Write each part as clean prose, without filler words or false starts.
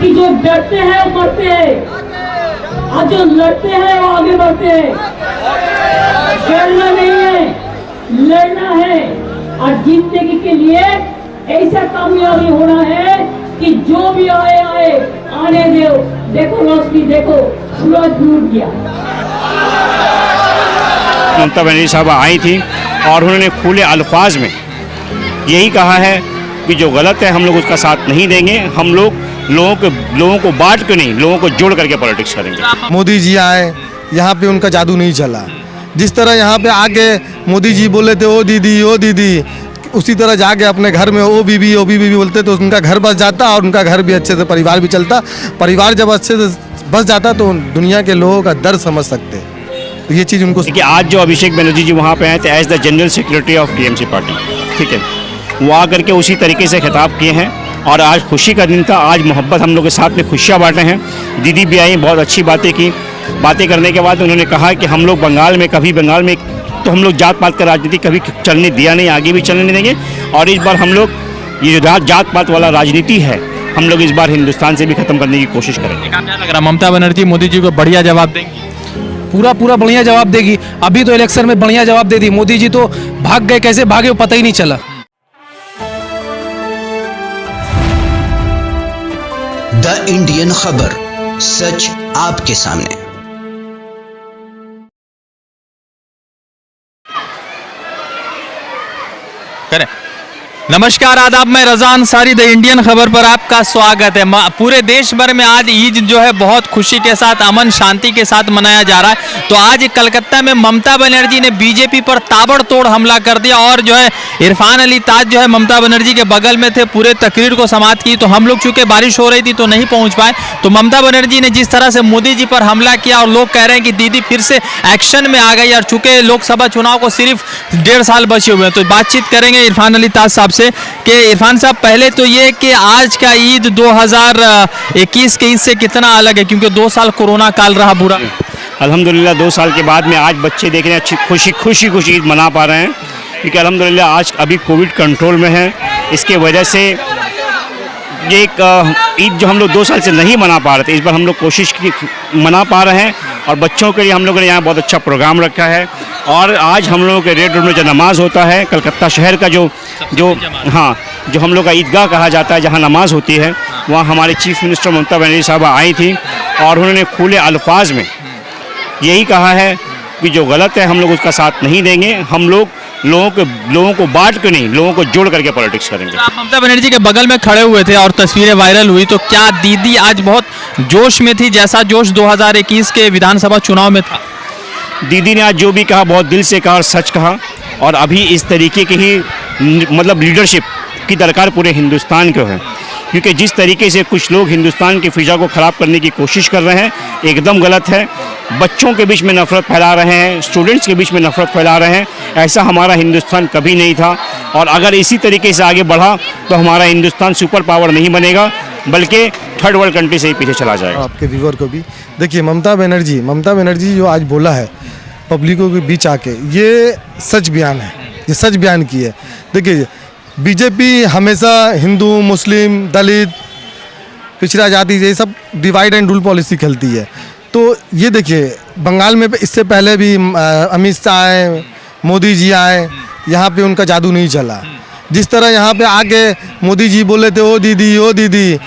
कि जो डरते हैं वो मरते हैं और जो लड़ते हैं वो आगे बढ़ते हैं। डरना नहीं है, लड़ना है और जिंदगी के लिए ऐसा कामयाबी होना है कि जो भी आए आए आने दो। देखो रोशनी, देखो सूरज डूब गया। ममता बनर्जी साहब आई थी और उन्होंने खुले अल्फाज में यही कहा है कि जो गलत है हम लोग उसका साथ नहीं देंगे। हम लोग लोगों को बांट के नहीं, लोगों को जोड़ करके पॉलिटिक्स करेंगे। मोदी जी आए, यहाँ पे उनका जादू नहीं चला। जिस तरह यहाँ पे आके मोदी जी बोले थे ओ दीदी, उसी तरह जाके अपने घर में ओ बीबी बोलते तो उनका घर बस जाता और उनका घर भी अच्छे से, परिवार भी चलता। परिवार जब अच्छे से बस जाता तो दुनिया के लोगों का दर्द समझ सकते। तो ये चीज़ उनको कि आज जो अभिषेक बनर्जी जी वहाँ पे आए थे as the general secretary of TMC party, ठीक है, वो आकर के उसी तरीके से खिताब किए हैं और आज खुशी का दिन था। आज मोहब्बत हम लोग के साथ में खुशियाँ बांटे हैं। दीदी भी आई, बहुत अच्छी बातें की। बातें करने के बाद उन्होंने कहा कि हम लोग बंगाल में तो हम लोग जात पात का राजनीति कभी चलने दिया नहीं, आगे भी चलने नहीं देंगे। और इस बार हम लोग ये जो जात पात वाला राजनीति है हम लोग इस बार हिंदुस्तान से भी खत्म करने की कोशिश करेंगे। क्या लग रहा है ममता बनर्जी मोदी जी को बढ़िया जवाब देंगी? पूरा बढ़िया जवाब देगी। अभी तो इलेक्शन में बढ़िया जवाब दे दी। मोदी जी तो भाग गए, कैसे भागे वो पता ही नहीं चला। द इंडियन खबर, सच आपके सामने। करें। नमस्कार, आदाब, मैं रजान सारी द इंडियन खबर पर आपका स्वागत है। पूरे देश भर में आज ईद जो है बहुत खुशी के साथ, अमन शांति के साथ मनाया जा रहा है। तो आज कलकत्ता में ममता बनर्जी ने बीजेपी पर ताबड़तोड़ हमला कर दिया और जो है इरफान अली ताज जो है ममता बनर्जी के बगल में थे, पूरे तकरीर को समाप्त की। तो हम लोग चूंकि बारिश हो रही थी तो नहीं पहुंच पाए। तो ममता बनर्जी ने जिस तरह से मोदी जी पर हमला किया और लोग कह रहे हैं कि दीदी फिर से एक्शन में आ गई। और चूंकि लोकसभा चुनाव को सिर्फ 1.5 साल बचे हुए हैं तो बातचीत करेंगे इरफान अली ताज साहब से कि इरफान साहब, पहले तो ये कि आज का ईद 2021 के ईद से कितना अलग है, क्योंकि 2 साल कोरोना काल रहा बुरा। अल्हम्दुलिल्लाह 2 साल के बाद में आज बच्चे देख रहे हैं खुशी ईद मना पा रहे हैं, क्योंकि अल्हम्दुलिल्लाह आज अभी कोविड कंट्रोल में है। इसके वजह से ये एक ईद जो हम लोग 2 साल से नहीं मना पा रहे थे, इस बार हम लोग कोशिश की मना पा रहे हैं। और बच्चों के लिए हम लोगों ने यहाँ बहुत अच्छा प्रोग्राम रखा है। और आज हम लोगों के रेड रोड में जो नमाज होता है, कलकत्ता शहर का जो हम लोग का ईदगाह कहा जाता है, जहाँ नमाज होती है, वहाँ हमारे चीफ मिनिस्टर ममता बनर्जी साहब आई थी और उन्होंने खुले अल्फाज में यही कहा है कि जो गलत है हम लोग उसका साथ नहीं देंगे। हम लोग लोगों को बांट के नहीं, लोगों को जोड़ करके पॉलिटिक्स करेंगे। आप ममता बनर्जी के बगल में खड़े हुए थे और तस्वीरें वायरल हुई, तो क्या दीदी आज बहुत जोश में थी, जैसा जोश 2021 के विधानसभा चुनाव में था? दीदी ने आज जो भी कहा बहुत दिल से कहा और सच कहा। और अभी इस तरीके की ही मतलब लीडरशिप की दरकार पूरे हिंदुस्तान को है, क्योंकि जिस तरीके से कुछ लोग हिंदुस्तान की फिजा को ख़राब करने की कोशिश कर रहे हैं एकदम गलत है। बच्चों के बीच में नफ़रत फैला रहे हैं, स्टूडेंट्स के बीच में नफ़रत फैला रहे हैं। ऐसा हमारा हिंदुस्तान कभी नहीं था। और अगर इसी तरीके से आगे बढ़ा तो हमारा हिंदुस्तान सुपर पावर नहीं बनेगा, बल्कि थर्ड वर्ल्ड कंट्री से ही पीछे चला जाएगा। आपके व्यूअर को भी देखिए, ममता बनर्जी जो आज बोला है पब्लिकों के बीच आके, ये सच बयान है, ये सच बयान की है। देखिए, बीजेपी हमेशा हिंदू, मुस्लिम, दलित, पिछड़ा जाति ये सब डिवाइड एंड रूल पॉलिसी खेलती है। तो ये देखिए, बंगाल में इससे पहले भी अमित शाह आए, मोदी जी आए, यहाँ पे उनका जादू नहीं चला। जिस तरह यहाँ पे आके मोदी जी बोले थे ओ दीदी,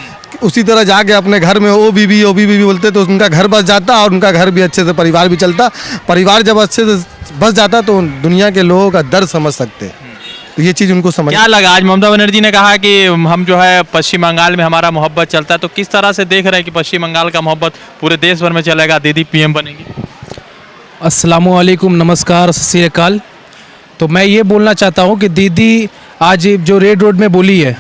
उसी तरह जाके अपने घर में ओ बीबी बोलते तो उनका घर बस जाता और उनका घर भी अच्छे से, परिवार भी चलता। परिवार जब अच्छे से बस जाता तो दुनिया के लोगों का दर्द समझ सकते। तो ये चीज़ उनको समझ। क्या लगा आज ममता बनर्जी ने कहा कि हम जो है पश्चिम बंगाल में हमारा मोहब्बत चलता है, तो किस तरह से देख रहे हैं कि पश्चिम बंगाल का मोहब्बत पूरे देश भर में चलेगा, दीदी पीएम बनेगी? अस्सलामुअलैकुम, नमस्कार, सत श्री अकाल। तो मैं ये बोलना चाहता हूँ कि दीदी आज जो रेड रोड में बोली है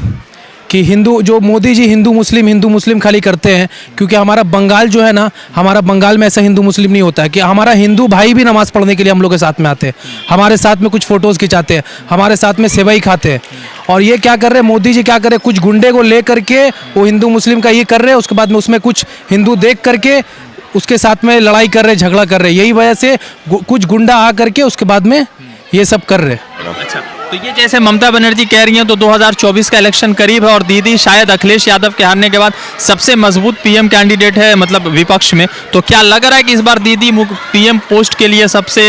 कि जो मोदी जी हिंदू मुस्लिम खाली करते हैं, क्योंकि हमारा बंगाल जो है ना, हमारा बंगाल में ऐसा हिंदू मुस्लिम नहीं होता है कि हमारा हिंदू भाई भी नमाज़ पढ़ने के लिए हम लोग के साथ में आते हैं, हमारे साथ में कुछ फ़ोटोज़ खिंचाते हैं, हमारे साथ में सेवई खाते हैं। और ये क्या कर रहे हैं मोदी जी, क्या कर रहे हैं, कुछ गुंडे को ले करके वो हिंदू मुस्लिम का ये कर रहे हैं, उसके बाद में उसमें कुछ हिंदू देख करके उसके साथ में लड़ाई कर रहे, झगड़ा कर रहे। यही वजह से कुछ गुंडा आ करके उसके बाद में ये सब कर रहे। अच्छा, तो ये जैसे ममता बनर्जी कह रही हैं तो 2024 का इलेक्शन करीब है और दीदी शायद अखिलेश यादव के हारने के बाद सबसे मजबूत पीएम कैंडिडेट है, मतलब विपक्ष में। तो क्या लग रहा है कि इस बार दीदी पीएम पोस्ट के लिए सबसे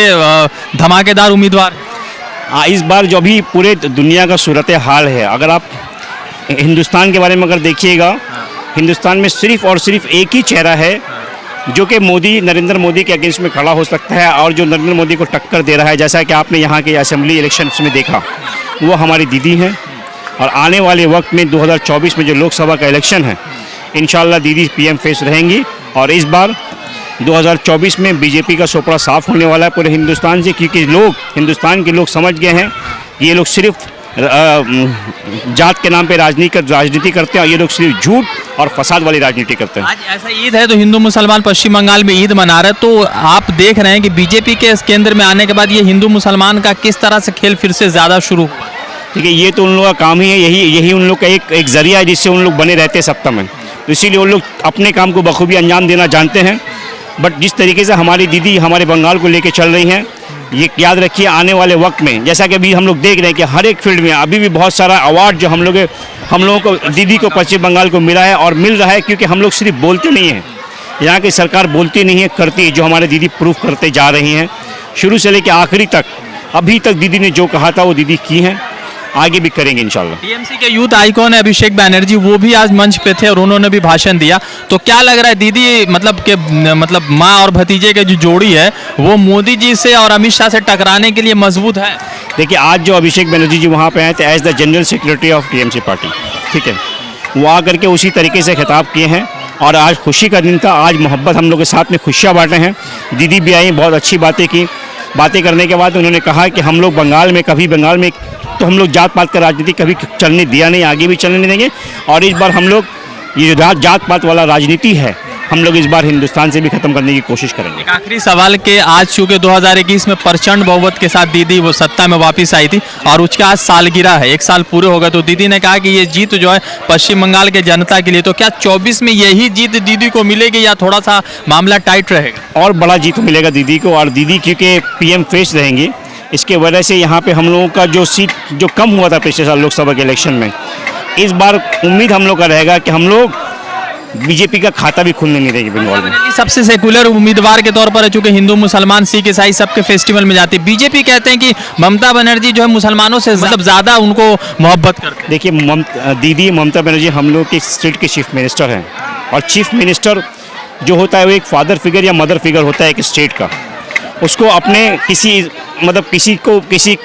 धमाकेदार उम्मीदवार है? इस बार जो भी पूरे दुनिया का सूरत हाल है, अगर आप हिंदुस्तान के बारे में अगर देखिएगा, हिंदुस्तान में सिर्फ और सिर्फ एक ही चेहरा है जो कि नरेंद्र मोदी के अगेंस्ट में खड़ा हो सकता है और जो नरेंद्र मोदी को टक्कर दे रहा है, जैसा कि आपने यहाँ के असेंबली इलेक्शंस में देखा, वो हमारी दीदी हैं। और आने वाले वक्त में 2024 में जो लोकसभा का इलेक्शन है, इंशाल्लाह दीदी पीएम फेस रहेंगी। और इस बार 2024 में बीजेपी का सोपड़ा साफ होने वाला है पूरे हिंदुस्तान से, क्योंकि हिंदुस्तान के लोग समझ गए हैं ये लोग सिर्फ जात के नाम पे राजनीति करते हैं और ये लोग सिर्फ झूठ और फसाद वाली राजनीति करते हैं। आज ऐसा ईद है तो हिंदू मुसलमान पश्चिम बंगाल में ईद मना रहे हैं, तो आप देख रहे हैं कि बीजेपी के इस केंद्र में आने के बाद ये हिंदू मुसलमान का किस तरह से खेल फिर से ज़्यादा शुरू हुआ। ठीक है, ये तो उन लोगों का काम ही है, यही उन लोग का एक जरिया है जिससे उन लोग बने रहते हैं सत्ता में। तो इसीलिए उन लोग अपने काम को बखूबी अंजाम देना जानते हैं। बट जिस तरीके से हमारी दीदी हमारे बंगाल को लेके चल रही हैं, ये याद रखिए आने वाले वक्त में, जैसा कि अभी हम लोग देख रहे हैं कि हर एक फील्ड में अभी भी बहुत सारा अवार्ड जो हम लोगों को दीदी को पश्चिम बंगाल को मिला है और मिल रहा है, क्योंकि हम लोग सिर्फ बोलते नहीं हैं, यहाँ की सरकार बोलती नहीं है, करती है, जो हमारे दीदी प्रूफ करते जा रही हैं शुरू से लेकर आखिरी तक। अभी तक दीदी ने जो कहा था वो दीदी की हैं, आगे भी करेंगे इंशाल्लाह। टीएमसी के यूथ आइकॉन है अभिषेक बैनर्जी, वो भी आज मंच पे थे और उन्होंने भी भाषण दिया। तो क्या लग रहा है दीदी मतलब माँ और भतीजे के जो जोड़ी है वो मोदी जी से और अमित शाह से टकराने के लिए मजबूत है? देखिए, आज जो अभिषेक बैनर्जी जी वहाँ पे आए थे as the general secretary of TMC party, ठीक है, वो आकर के उसी तरीके से खिताब किए हैं और आज खुशी का दिन था। आज मोहब्बत हम लोग के साथ में खुशियाँ बांटे हैं। दीदी भी आई, बहुत अच्छी बातें की। बातें करने के बाद उन्होंने कहा कि हम लोग बंगाल में तो हम लोग जात पात का राजनीति कभी चलने दिया नहीं, आगे भी चलने नहीं देंगे। और इस बार हम लोग ये जो जात पात वाला राजनीति है, हम लोग इस बार हिंदुस्तान से भी खत्म करने की कोशिश करेंगे। एक आखिरी सवाल के आज चूंकि 2021 में प्रचंड बहुमत के साथ दीदी वो सत्ता में वापस आई थी और उसका आज सालगिरह है, 1 साल पूरे हो गए, तो दीदी ने कहा कि ये जीत जो है पश्चिम बंगाल के जनता के लिए, तो क्या 24 में यही जीत दीदी को मिलेगी या थोड़ा सा मामला टाइट रहेगा? और बड़ा जीत मिलेगा दीदी को। और दीदी क्योंकि पीएम फेस रहेंगी, इसके वजह से यहाँ पे हम लोगों का जो सीट जो कम हुआ था पिछले साल लोकसभा के इलेक्शन में, इस बार उम्मीद हम लोग का रहेगा कि हम लोग बीजेपी का खाता भी खुलने नहीं देंगे बंगाल में। सबसे सेकुलर उम्मीदवार के तौर पर है, चूंकि हिंदू मुसलमान सिख ईसाई सबके फेस्टिवल में जाते हैं। बीजेपी कहते हैं कि ममता बनर्जी जो है मुसलमानों से मतलब ज़्यादा उनको मोहब्बत करते हैं। देखिए, दीदी ममता बनर्जी हम लोग के स्टेट के चीफ मिनिस्टर हैं और चीफ मिनिस्टर जो होता है वो एक फादर फिगर या मदर फिगर होता है एक स्टेट का। उसको अपने किसी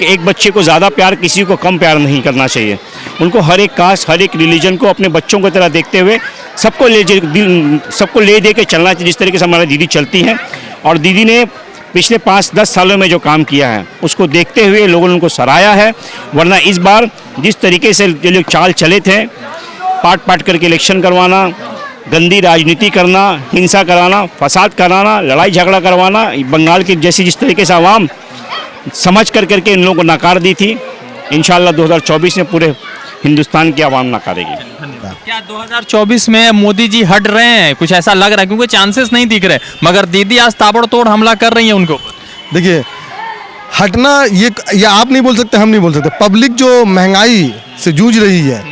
एक बच्चे को ज़्यादा प्यार, किसी को कम प्यार नहीं करना चाहिए। उनको हर एक कास्ट, हर एक रिलीजन को अपने बच्चों की तरह देखते हुए सबको ले दे के चलना चाहिए, जिस तरीके से हमारी दीदी चलती हैं। और दीदी ने पिछले 5-10 सालों में जो काम किया है उसको देखते हुए लोगों ने उनको सराहा है। वरना इस बार जिस तरीके से जो लोग चाल चले थे, पाट करके इलेक्शन करवाना, गंदी राजनीति करना, हिंसा कराना, फसाद कराना, लड़ाई झगड़ा करवाना, बंगाल की जैसी जिस तरीके से आवाम समझ करके इन लोगों को नकार दी थी, इंशाल्लाह 2024 में पूरे हिंदुस्तान की आवाम नकारेगी। क्या 2024 में मोदी जी हट रहे हैं? कुछ ऐसा लग रहा है, क्योंकि चांसेस नहीं दिख रहे, मगर दीदी आज ताबड़तोड़ हमला कर रही है उनको। देखिए, हटना ये आप नहीं बोल सकते, हम नहीं बोल सकते। पब्लिक जो महंगाई से जूझ रही है,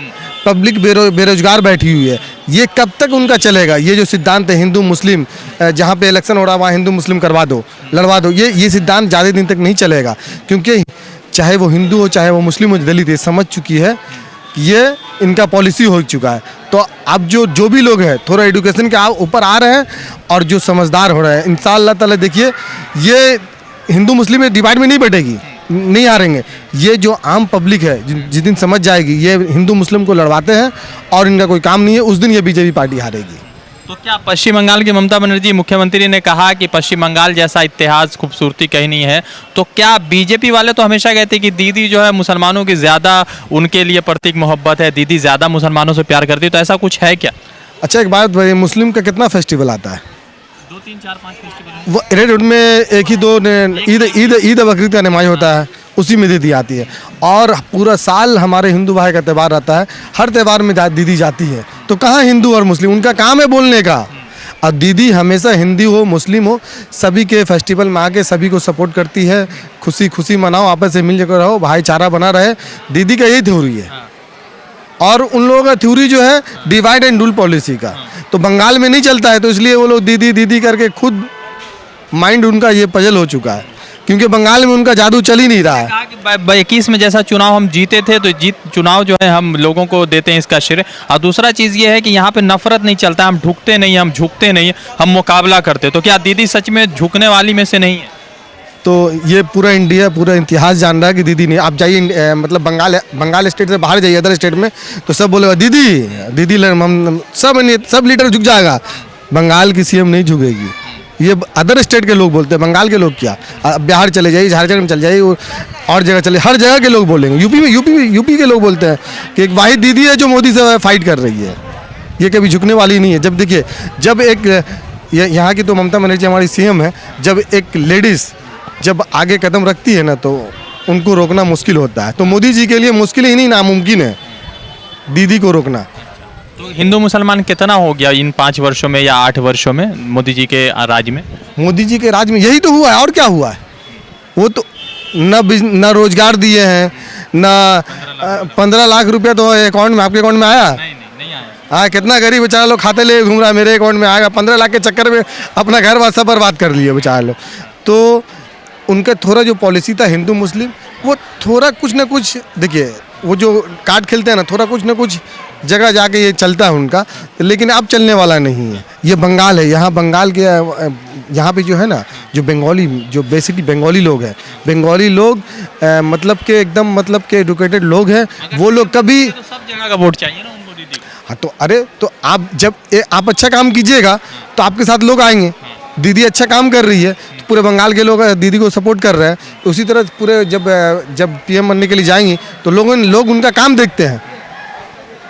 पब्लिक बेरोजगार बैठी हुई है, ये कब तक उनका चलेगा? ये जो सिद्धांत है हिंदू मुस्लिम, जहाँ पे इलेक्शन हो रहा है वहाँ हिंदू मुस्लिम लड़वा दो, ये सिद्धांत ज़्यादा दिन तक नहीं चलेगा। क्योंकि चाहे वो हिंदू हो, चाहे वो मुस्लिम हो, दलित, ये समझ चुकी है, ये इनका पॉलिसी हो चुका है। तो अब जो भी लोग हैं थोड़ा एजुकेशन के ऊपर आ रहे हैं और जो समझदार हो रहे हैं, इंशाअल्लाह ताला देखिए ये हिंदू मुस्लिम में डिवाइड में नहीं बैठेगी, नहीं हारेंगे। ये जो आम पब्लिक है जिस दिन समझ जाएगी ये हिंदू मुस्लिम को लड़वाते हैं और इनका कोई काम नहीं है, उस दिन ये बीजेपी पार्टी हारेगी। तो क्या पश्चिम बंगाल की ममता बनर्जी मुख्यमंत्री ने कहा कि पश्चिम बंगाल जैसा इतिहास खूबसूरती कहीं नहीं है, तो क्या बीजेपी वाले तो हमेशा कहते हैं कि दीदी जो है मुसलमानों की ज़्यादा उनके लिए प्रतीक मोहब्बत है, दीदी ज़्यादा मुसलमानों से प्यार करती है, तो ऐसा कुछ है क्या? अच्छा, एक बात बताइए, मुस्लिम का कितना फेस्टिवल आता है? 2, 3, 4, 5 फेस्टिवल। वो रेड रोड में एक ही 2 ईद बकरीद का नमाज होता है, उसी में दीदी आती है। और पूरा साल हमारे हिंदू भाई का त्यौहार रहता है, हर त्यौहार में दीदी जाती है। तो कहाँ हिंदू और मुस्लिम, उनका काम है बोलने का। और दीदी हमेशा हिंदी हो मुस्लिम हो सभी के फेस्टिवल में आके सभी को सपोर्ट करती है। खुशी खुशी मनाओ, आपस में मिलकर रहो, भाईचारा बना रहे। दीदी का यही थ्योरी है। और उन लोगों का थ्योरी जो है डिवाइड एंड रूल पॉलिसी का, तो बंगाल में नहीं चलता है, तो इसलिए वो लोग दीदी दीदी करके खुद माइंड उनका ये पजल हो चुका है, क्योंकि बंगाल में उनका जादू चल ही नहीं रहा है। 21 में जैसा चुनाव हम जीते थे, तो चुनाव जो है हम लोगों को देते हैं इसका श्रेय। और दूसरा चीज़ ये है कि यहाँ पे नफरत नहीं चलता, हम ढुकते नहीं, हम झुकते नहीं, हम मुकाबला करते। तो क्या दीदी सच में झुकने वाली में से नहीं है? तो ये पूरा इंडिया, पूरा इतिहास जान रहा है कि दीदी नहीं। आप जाइए मतलब बंगाल स्टेट से बाहर जाइए अदर स्टेट में, तो सब बोलेगा दीदी दीदी, सब लीडर झुक जाएगा, बंगाल की सीएम नहीं झुकेगी। ये अदर स्टेट के लोग बोलते हैं, बंगाल के लोग क्या, बिहार चले जाइए, झारखंड में चले जाइए, और जगह चले, हर जगह के लोग बोलेंगे। यूपी के लोग बोलते हैं कि एक वाहिद दीदी है जो मोदी से फाइट कर रही है, ये कभी झुकने वाली नहीं है। जब देखिए, जब एक यहाँ की तो ममता बनर्जी हमारी सीएम है, जब एक लेडीज़ जब आगे कदम रखती है ना, तो उनको रोकना मुश्किल होता है। तो मोदी जी के लिए मुश्किल ही नहीं, नामुमकिन है दीदी को रोकना। तो हिंदू मुसलमान कितना हो गया इन 5 वर्षों में या 8 वर्षों में मोदी जी के राज में? मोदी जी के राज में यही तो हुआ है, और क्या हुआ है? वो तो न रोजगार दिए हैं, न 15 लाख रुपया तो अकाउंट में, आपके अकाउंट में आया? नहीं आया। हाँ, कितना गरीब बेचारा लोग खाते ले घूम रहा है, मेरे अकाउंट में आएगा। 15 लाख के चक्कर में अपना घर वार सब बर्बाद कर लिए बेचारा लोग। तो उनका थोड़ा जो पॉलिसी था हिंदू मुस्लिम, वो थोड़ा कुछ ना कुछ, देखिए वो जो कार्ड खेलते हैं ना, थोड़ा कुछ ना कुछ जगह जाके ये चलता है उनका, लेकिन अब चलने वाला नहीं है। ये बंगाल है, यहाँ बंगाल के यहाँ पे जो है ना, जो बंगाली, जो बेसिकली बंगाली लोग हैं, बंगाली लोग मतलब के एकदम मतलब के एडुकेटेड लोग हैं, वो लोग कभी तो सब जगह का वोट चाहिए ना उनको दीदी को। हाँ, तो अरे तो आप जब आप अच्छा काम कीजिएगा तो आपके साथ लोग आएंगे। दीदी अच्छा काम कर रही है तो पूरे बंगाल के लोग दीदी को सपोर्ट कर रहे हैं, तो उसी तरह पूरे जब पीएम बनने के लिए जाएंगी तो लोग उनका काम देखते हैं,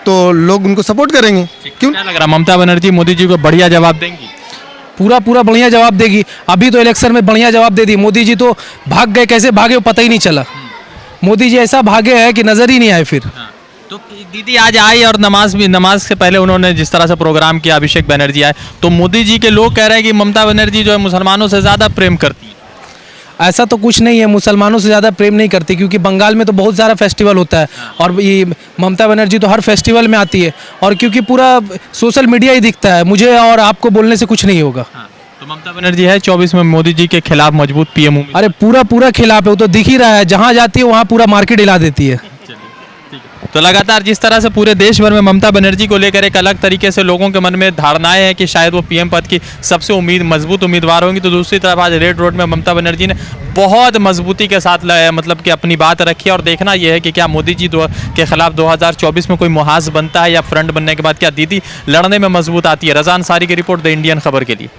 तो लोग उनको सपोर्ट करेंगे। क्यों? क्या लग रहा है ममता बनर्जी मोदी जी को बढ़िया जवाब देंगी? पूरा बढ़िया जवाब देगी। अभी तो इलेक्शन में बढ़िया जवाब दे दी। मोदी जी तो भाग गए, कैसे भागे वो पता ही नहीं चला। मोदी जी ऐसा भागे हैं कि नजर ही नहीं आए फिर। तो दीदी आज आई और नमाज से पहले उन्होंने जिस तरह से प्रोग्राम किया, अभिषेक बनर्जी आए, तो मोदी जी के लोग कह रहे हैं कि ममता बनर्जी जो है मुसलमानों से ज़्यादा प्रेम करती है। ऐसा तो कुछ नहीं है, मुसलमानों से ज़्यादा प्रेम नहीं करती, क्योंकि बंगाल में तो बहुत सारा फेस्टिवल होता है और ये ममता बनर्जी तो हर फेस्टिवल में आती है, और क्योंकि पूरा सोशल मीडिया ही दिखता है, मुझे और आपको बोलने से कुछ नहीं होगा। तो ममता बनर्जी है 24 में मोदी जी के खिलाफ मजबूत पीएम उम्मीदवार। अरे पूरा खिलाफ है, वो तो दिख ही रहा है, जहाँ जाती है वहाँ पूरा मार्केट हिला देती है। तो लगातार जिस तरह से पूरे देश भर में ममता बनर्जी को लेकर एक अलग तरीके से लोगों के मन में धारणाएं हैं कि शायद वो पीएम पद की सबसे मजबूत उम्मीदवार होंगी, तो दूसरी तरफ आज रेड रोड में ममता बनर्जी ने बहुत मजबूती के साथ मतलब कि अपनी बात रखी है। और देखना यह है कि क्या मोदी जी के खिलाफ 2024 में कोई मुहाज बनता है, या फ्रंट बनने के बाद क्या दीदी लड़ने में मजबूत आती है। रज़ा अंसारी की रिपोर्ट, द इंडियन खबर के लिए।